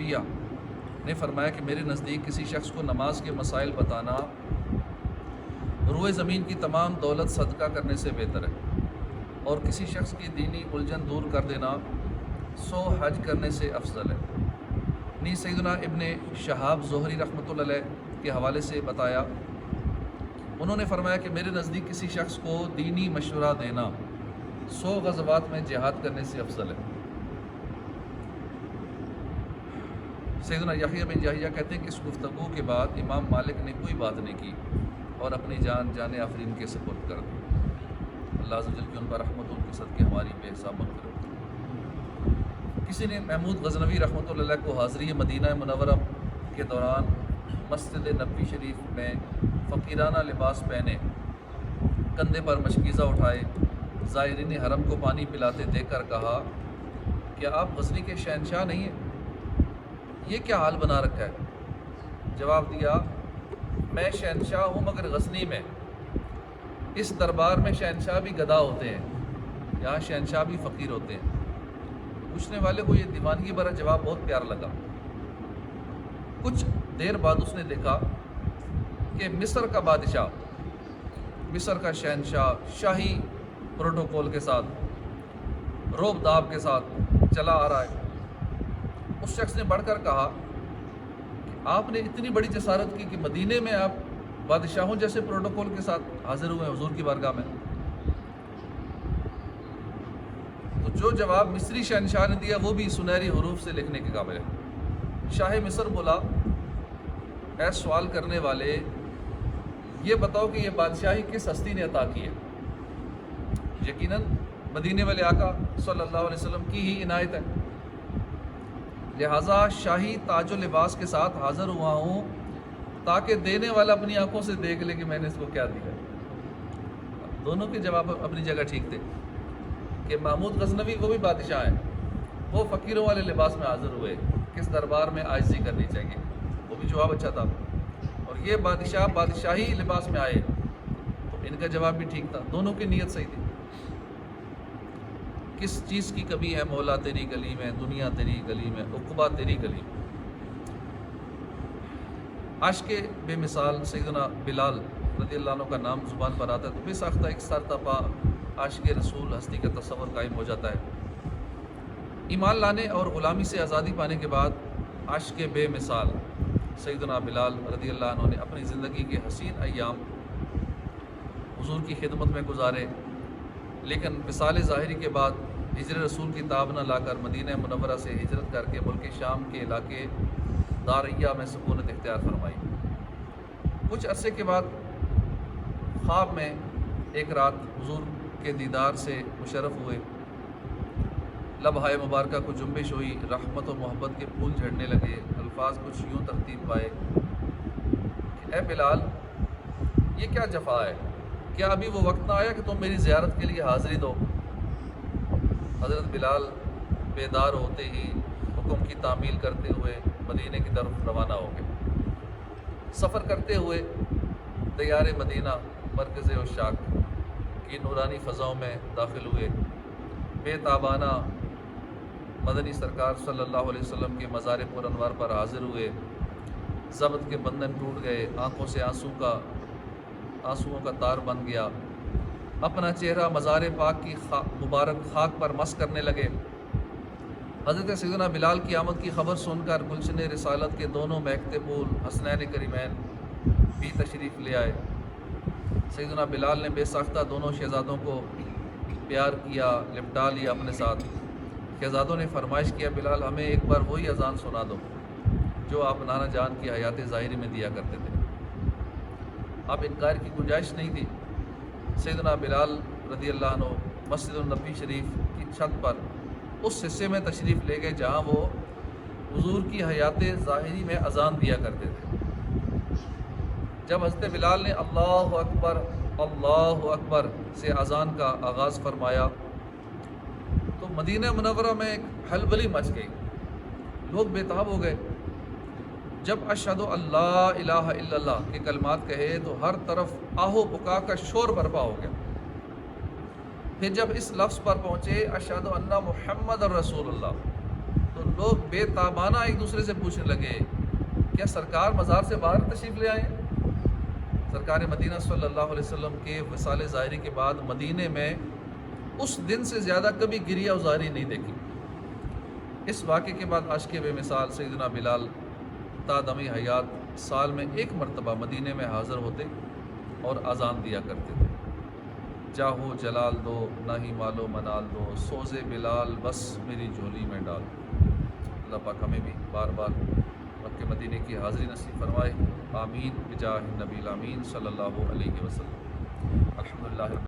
الحنفیہ نے فرمایا کہ میرے نزدیک کسی شخص کو نماز کے مسائل بتانا روئے زمین کی تمام دولت صدقہ کرنے سے بہتر ہے، اور کسی شخص کی دینی الجھن دور کر دینا 100 حج کرنے سے افضل ہے۔ نیز سیدنا ابن شہاب زہری رحمۃ اللہ علیہ کے حوالے سے بتایا، انہوں نے فرمایا کہ میرے نزدیک کسی شخص کو دینی مشورہ دینا 100 غزوات میں جہاد کرنے سے افضل ہے۔ سیدنا یحییٰ بن یحییٰ کہتے ہیں کہ اس گفتگو کے بعد امام مالک نے کوئی بات نہیں کی اور اپنی جان آفرین کے سپرد کر دی۔ اللہ عز و جل کی ان پر رحمت، ان کے صدقے ہماری بے حساب مغفرت۔ کسی نے محمود غزنوی رحمۃ اللہ علیہ کو حاضری مدینہ منورہ کے دوران مسجد نبوی شریف میں فقیرانہ لباس پہنے، کندھے پر مشکیزہ اٹھائے زائرین حرم کو پانی پلاتے دیکھ کر کہا، کیا آپ غزنی کے شہنشاہ نہیں ہیں؟ یہ کیا حال بنا رکھا ہے؟ جواب دیا، میں شہنشاہ ہوں مگر غزنی میں، اس دربار میں شہنشاہ بھی گدھا ہوتے ہیں، یہاں شہنشاہ بھی فقیر ہوتے ہیں۔ پوچھنے والے کو یہ دیوانگی بھرا جواب بہت پیارا لگا۔ کچھ دیر بعد اس نے دیکھا کہ مصر کا بادشاہ، مصر کا شہنشاہ شاہی پروٹوکول کے ساتھ، روب داب کے ساتھ چلا آ رہا ہے۔ اس شخص نے بڑھ کر کہا کہ آپ نے اتنی بڑی جسارت کی کہ مدینے میں آپ بادشاہوں جیسے پروٹوکول کے ساتھ حاضر ہوئے حضور کی بارگاہ میں۔ تو جو جواب مصری شہنشاہ نے دیا وہ بھی سنہری حروف سے لکھنے کے قابل ہے۔ شاہ مصر بولا، اے سوال کرنے والے، یہ بتاؤ کہ یہ بادشاہی کس ہستی نے عطا کی ہے؟ یقیناً مدینے والے آقا صلی اللہ علیہ وسلم کی ہی عنایت ہے، لہٰذا شاہی تاج و لباس کے ساتھ حاضر ہوا ہوں تاکہ دینے والا اپنی آنکھوں سے دیکھ لے کہ میں نے اس کو کیا دیا۔ دونوں کے جواب اپنی جگہ ٹھیک تھے کہ محمود غزنوی وہ بھی بادشاہ ہیں، وہ فقیروں والے لباس میں حاضر ہوئے، کس دربار میں عاجزی کرنی چاہیے، وہ بھی جواب اچھا تھا، اور یہ بادشاہ بادشاہی لباس میں آئے تو ان کا جواب بھی ٹھیک تھا، دونوں کی نیت صحیح تھی۔ کس چیز کی کمی ہے مولا تیری گلی میں، دنیا تیری گلی میں، عقبہ تیری گلی میں۔ عاشق بے مثال سیدنا بلال رضی اللہ عنہ کا نام زبان پر آتا ہے تو بے ساختہ ایک سرتپا عاشق رسول ہستی کا تصور قائم ہو جاتا ہے۔ ایمان لانے اور غلامی سے آزادی پانے کے بعد عاشق بے مثال سیدنا بلال رضی اللہ عنہ نے اپنی زندگی کے حسین ایام حضور کی خدمت میں گزارے، لیکن وصال ظاہری کے بعد ہجر رسول کی تاب نہ لا کر مدینہ منورہ سے ہجرت کر کے ملک شام کے علاقے داریہ میں سکونت اختیار فرمائی۔ کچھ عرصے کے بعد خواب میں ایک رات حضور کے دیدار سے مشرف ہوئے، لبہائے مبارکہ کو جنبش ہوئی، رحمت و محبت کے پھول جھڑنے لگے، الفاظ کچھ یوں ترتیب پائے کہ اے بلال، یہ کیا جفا ہے؟ کیا ابھی وہ وقت نہ آیا کہ تم میری زیارت کے لیے حاضری دو؟ حضرت بلال بیدار ہوتے ہی حکم کی تعمیل کرتے ہوئے مدینے کی طرف روانہ ہو گئے۔ سفر کرتے ہوئے دیار مدینہ مرکز عشاق کی نورانی فضاؤں میں داخل ہوئے، بے تابانہ مدنی سرکار صلی اللہ علیہ وسلم کے مزار پر انوار پر حاضر ہوئے، ضبط کے بندھن ٹوٹ گئے، آنکھوں سے آنسوؤں کا تار بن گیا، اپنا چہرہ مزار پاک کی مبارک خاک پر مس کرنے لگے۔ حضرت سیدنا بلال کی آمد کی خبر سن کر گلشن رسالت کے دونوں مہکتے پھول حسنین کریمین بھی تشریف لے آئے۔ سیدنا بلال نے بے ساختہ دونوں شہزادوں کو پیار کیا، لپٹا لیا اپنے ساتھ۔ شہزادوں نے فرمائش کیا، بلال ہمیں ایک بار وہی اذان سنا دو جو آپ نانا جان کی حیات ظاہری میں دیا کرتے تھے۔ اب انکار کی گنجائش نہیں تھی۔ سیدنا بلال رضی اللہ عنہ مسجد النبی شریف کی چھت پر اس حصے میں تشریف لے گئے جہاں وہ حضور کی حیات ظاہری میں اذان دیا کرتے تھے۔ جب حضرت بلال نے اللہ اکبر سے اذان کا آغاز فرمایا تو مدینہ منورہ میں ایک ہلبلی مچ گئی، لوگ بےتاب ہو گئے۔ جب اشہد اللہ الہ الا اللہ کے کلمات کہے تو ہر طرف آہو بکا کا شور برپا ہو گیا۔ پھر جب اس لفظ پر پہنچے اشہد ان محمد رسول اللہ، تو لوگ بے تابانہ ایک دوسرے سے پوچھنے لگے کیا سرکار مزار سے باہر تشریف لے آئے؟ سرکار مدینہ صلی اللہ علیہ وسلم کے وصال ظاہری کے بعد مدینے میں اس دن سے زیادہ کبھی گریہ ظاہری نہیں دیکھی۔ اس واقعے کے بعد عاشق بے مثال سیدنا بلال تا دم حیات سال میں ایک مرتبہ مدینے میں حاضر ہوتے اور اذان دیا کرتے تھے، چاہو جلال دو نہ ہی مالو منال دو، سوزے بلال بس میری جھولی میں ڈال۔ اللہ پاک ہمیں بھی بار بار مکہ مدینے کی حاضری نصیب فرمائے، آمین بجاہ نبی الامین صلی اللہ علیہ وسلم۔ الحمدللہ۔